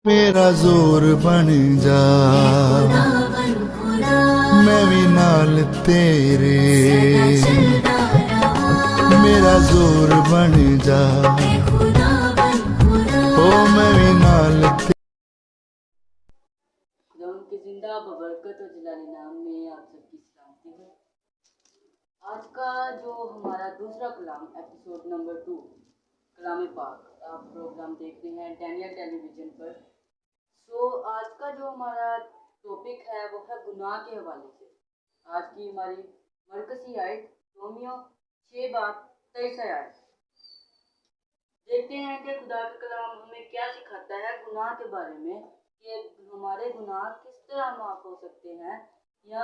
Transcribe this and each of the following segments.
میرا زور بن جا میں بھی نال تیرے میرا زور بن جا او میں بھی نال خداوند کے زندہ ببرکت اور جلالی نام میں آپ سب کی سلامتی ہے۔ آج کا جو ہمارا دوسرا کلام ایپیسوڈ نمبر 2 کلام پاک آپ پروگرام دیکھ رہے ہیں ڈینیل ٹیلی ویژن پر۔ آج کا جو ہمارا ٹاپک ہے وہ ہے گناہ کے حوالے سے۔ آج کی ہماری مرکزی آیت رومیو 6:23 آیت۔ دیکھتے ہیں کہ خدا کا کلام ہمیں کیا سکھاتا ہے گناہ کے بارے میں، کہ ہمارے گناہ کس طرح معاف ہو سکتے ہیں، یا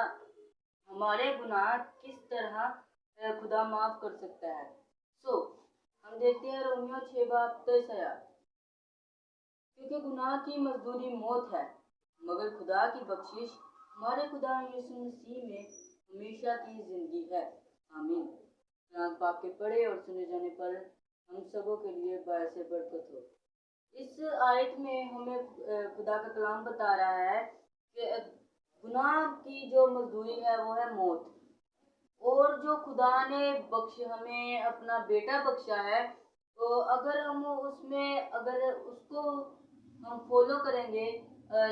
ہمارے گناہ کس طرح خدا معاف کر سکتا ہے۔ ہم دیکھتے ہیں رومیو 6:23 آیات۔ کیونکہ گناہ کی مزدوری موت ہے، مگر خدا کی بخشش ہمارے خدا یسوع مسیح میں ہمیشہ کی زندگی ہے۔ آمین۔ کلام پاک کے پڑھے اور سنے جانے پر ہم سبوں کے لیے باعث برکت ہو۔ اس آیت میں ہمیں خدا کا کلام بتا رہا ہے کہ گناہ کی جو مزدوری ہے وہ ہے موت، اور جو خدا نے ہمیں اپنا بیٹا بخشا ہے، تو اگر ہم اس کو ہم فالو کریں گے،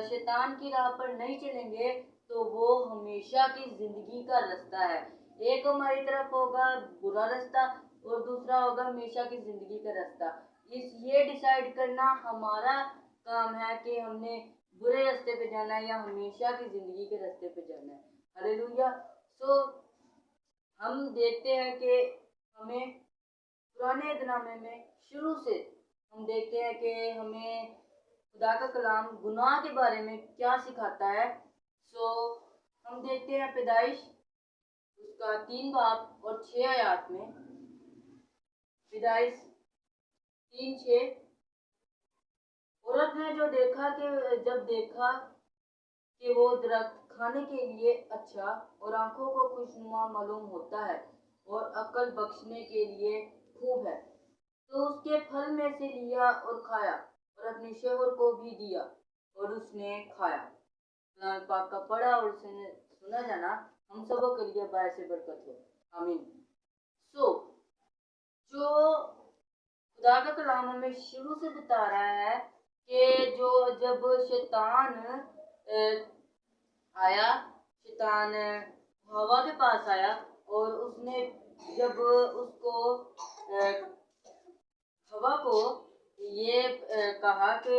شیطان کی راہ پر نہیں چلیں گے، تو وہ ہمیشہ کی زندگی کا رستہ ہے۔ ایک ہماری طرف ہوگا برا رستہ اور دوسرا ہوگا ہمیشہ کی زندگی کا رستہ۔ یہ ڈیسائیڈ کرنا ہمارا کام ہے کہ ہم نے برے رستے پہ جانا ہے یا ہمیشہ کی زندگی کے رستے پہ جانا ہے۔ ہاللیلویا۔ ہم دیکھتے ہیں کہ ہمیں پرانے نامے میں شروع سے ہم دیکھتے ہیں کہ ہمیں خدا کا کلام گناہ کے بارے میں کیا سکھاتا ہے۔ ہم دیکھتے ہیں پیدائش اس کا 3 باب اور 6 آیات میں۔ پیدائش 3:6۔ عورت نے جب دیکھا کہ وہ درخت کھانے کے لیے اچھا اور آنکھوں کو خوشنما معلوم ہوتا ہے اور عقل بخشنے کے لیے خوب ہے، تو اس کے پھل میں سے لیا اور کھایا اور اپنے شوہر کو بھی دیا اور اس نے کھایا۔ کلام پاک کا پڑھا اور سنا جانا ہم سبوں کے لیے باعث برکت ہو۔ آمین۔ جو خدا کا کلام ہمیں شروع سے بتا رہا ہے کہ جب شیطان ہوا کے پاس آیا اور اس نے جب ہوا کو یہ کہا کہ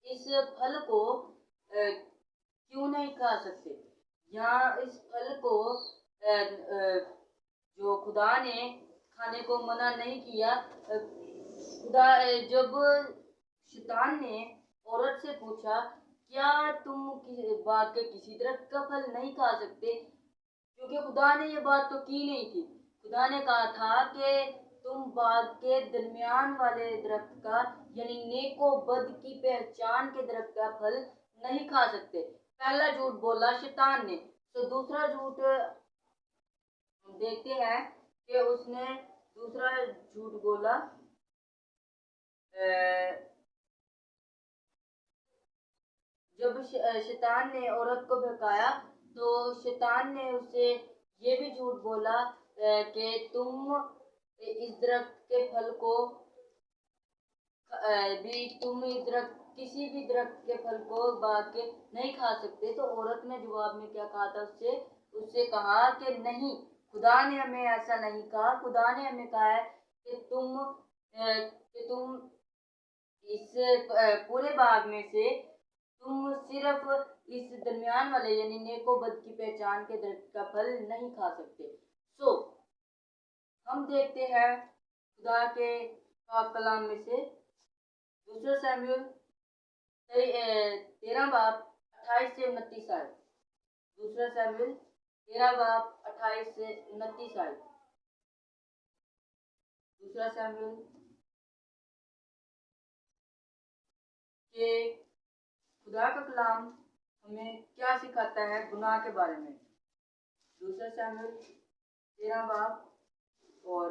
اس پھل کو کیوں نہیں کھا سکتے، یا اس پھل کو جو خدا نے کھانے کو منع نہیں کیا، جب شیطان نے عورت سے پوچھا کیا تم باغ کے کسی درخت کا پھل نہیں کھا سکتے، کیونکہ خدا نے یہ بات تو کی نہیں تھی۔ خدا نے کہا تھا کہ تم باغ کے درمیان والے درخت کا یعنی نیک و بد کی پہچان کے درخت کا پھل نہیں کھا سکتے۔ پہلا جھوٹ بولا شیطان نے۔ دوسرا جھوٹ ہم دیکھتے ہیں کہ اس نے دوسرا جھوٹ بولا جب شیطان نے عورت کو بہکایا، تو شیطان نے اسے یہ بھی جھوٹ بولا کہ تم اس درخت کے پھل کو کسی بھی درخت کے پھل کو باغ کے نہیں کھا سکتے۔ تو عورت نے جواب میں کیا کہا تھا؟ اس سے کہا کہ نہیں، خدا نے ہمیں ایسا نہیں کہا۔ خدا نے ہمیں کہا ہے کہ تم اس پورے باغ میں سے تم صرف اس درمیان والے یعنی نیک و بد کی پہچان کے درخت کا پھل نہیں کھا سکتے۔ ہم دیکھتے ہیں خدا کے پاک کلام میں سے دوسرا ساموئیل 13 باب 28 سے 29 آیت۔ دوسرا ساموئیل 13 باب 28 سے 29 آیت۔ دوسرا ساموئیل کہ خدا کا کلام ہمیں کیا سکھاتا ہے گناہ کے بارے میں۔ دوسرا ساموئیل 13 باب اور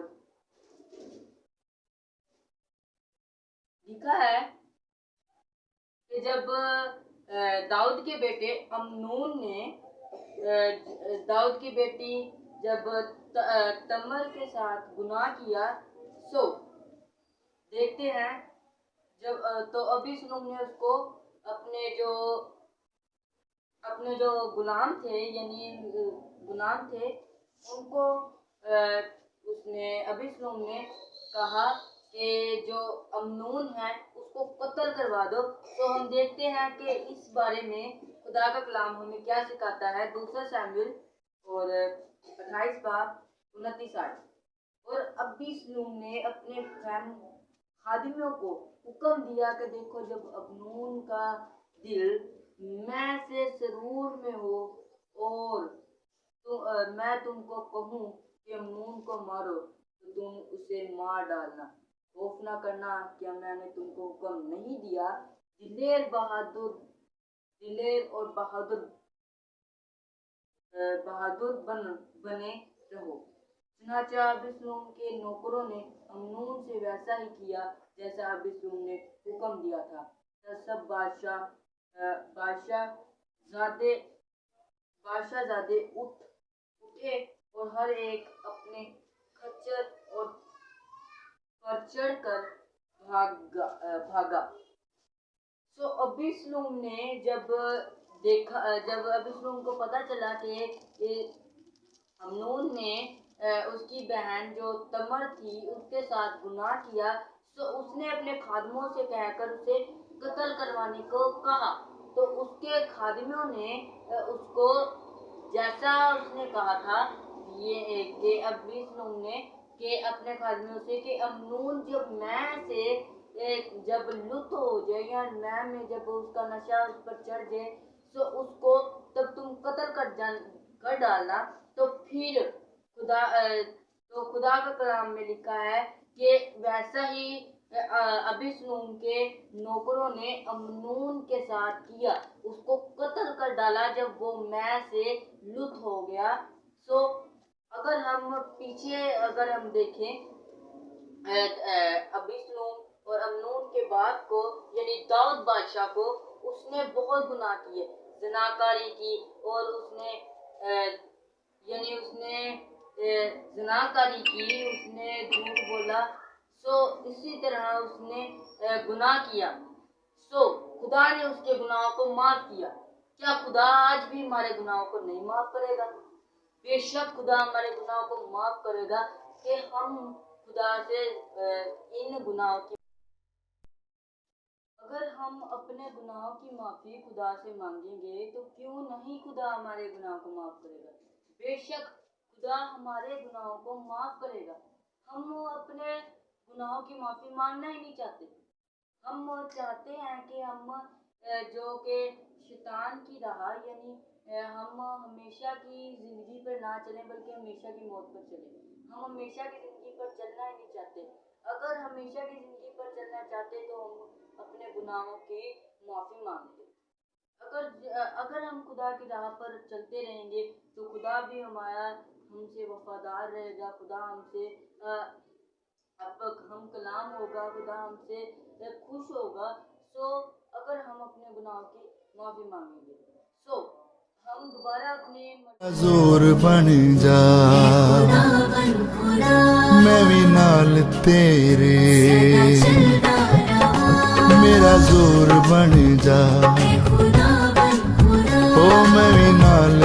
لکھا ہے کہ جب داؤد کے بیٹے امنون نے داؤد کی بیٹی جب تمر کے ساتھ گناہ کیا سو دیکھتے ہیں جب تو ابیسلوم نے اس کو اپنے جو غلام تھے یعنی غلام تھے ان کو ابیسلوم نے کہا کہ جو امنون ہے اس کو قتل کروا دو. تو ہم دیکھتے ہیں کہ اس بارے میں خدا کا کلام ہمیں کیا سکھاتا ہے. دوسرا ساموئیل اور 28 باب 29 آیت. اور ابیسلوم نے اپنے خادموں کو حکم دیا کہ دیکھو جب امنون کا دل میں سے سرور میں ہو اور میں تم کو کہوں کہ امنون کو مارو تو تم اسے مار ڈالنا. خوف نہ کرنا، کیا میں نے تم کو حکم نہیں دیا؟ دلیر اور بہادر بنے رہو. چنانچہ ابیسلوم کے نوکروں نے امنون سے ویسا ہی کیا جیسا ابیسلوم نے حکم دیا تھا. سب بادشاہ زادے اٹھے اور ہر ایک اپنے کھچر پر چڑھ کر بھاگا. سو ابیسلوم نے جب ابیسلوم کو پتا چلا کہ امنون نے اس کی بہن جو تمر تھی اس کے ساتھ گناہ کیا تو اس نے اپنے خادموں سے کہہ کر اسے قتل کروانے کو کہا. تو اس کے خادموں نے اس کو جیسا اس نے کہا تھا یہ کہ ابیسلوم نے کہ اپنے خادموں سے کہ امنون جب میں سے جب لط ہو جائے یا میں جب اس کا نشہ اس پر چڑھ جائے تو اس کو تب تم قتل کر ڈالنا. تو پھر خدا کا کلام میں لکھا ہے کہ ویسا ہی ابیسلوم کے نوکروں نے امنون کے ساتھ کیا، اس کو قتل کر ڈالا جب وہ میں سے لط ہو گیا. سو اگر ہم دیکھیں ابیسلوم اور امنون کے باپ کو یعنی داؤد بادشاہ کو، اس نے بہت گناہ کیے، زناکاری کی اور اس نے زناکاری کی، اس نے جھوٹ بولا. سو اسی طرح اس نے گناہ کیا. سو خدا نے اس کے گناہوں کو معاف کیا. کیا خدا آج بھی ہمارے گناہوں کو نہیں معاف کرے گا؟ بے شک خدا ہمارے گناہوں کو معاف کرے گا کہ ہم خدا سے ان گناہوں کی اگر ہم اپنے گناہوں کی معافی خدا سے مانگیں گے تو کیوں نہیں خدا ہمارے گناہوں کو معاف کرے گا؟ بے شک خدا ہمارے گناہوں کو معاف کرے گا. ہم اپنے گناہوں کی معافی مانگنا ہی نہیں چاہتے. ہم چاہتے ہیں کہ ہم جو کہ شیطان کی راہ یعنی ہم ہمیشہ کی زندگی پر نہ چلیں بلکہ ہمیشہ کی موت پر چلیں. ہم ہمیشہ کی زندگی پر چلنا ہی نہیں چاہتے. اگر ہمیشہ کی زندگی پر چلنا چاہتے تو ہم اپنے گناہوں کی معافی مانگتے. اگر ہم خدا کی راہ پر چلتے رہیں گے تو خدا بھی ہم سے وفادار رہے گا. خدا ہم سے ہم کلام ہوگا، خدا ہم سے خوش ہوگا. سو اگر ہم اپنے گناہوں کی معافی مانگیں گے سو ہم دوبارہ اپنے زور بن جا میں بھی نال تیرے میرا زور بن جا او میں بھی نال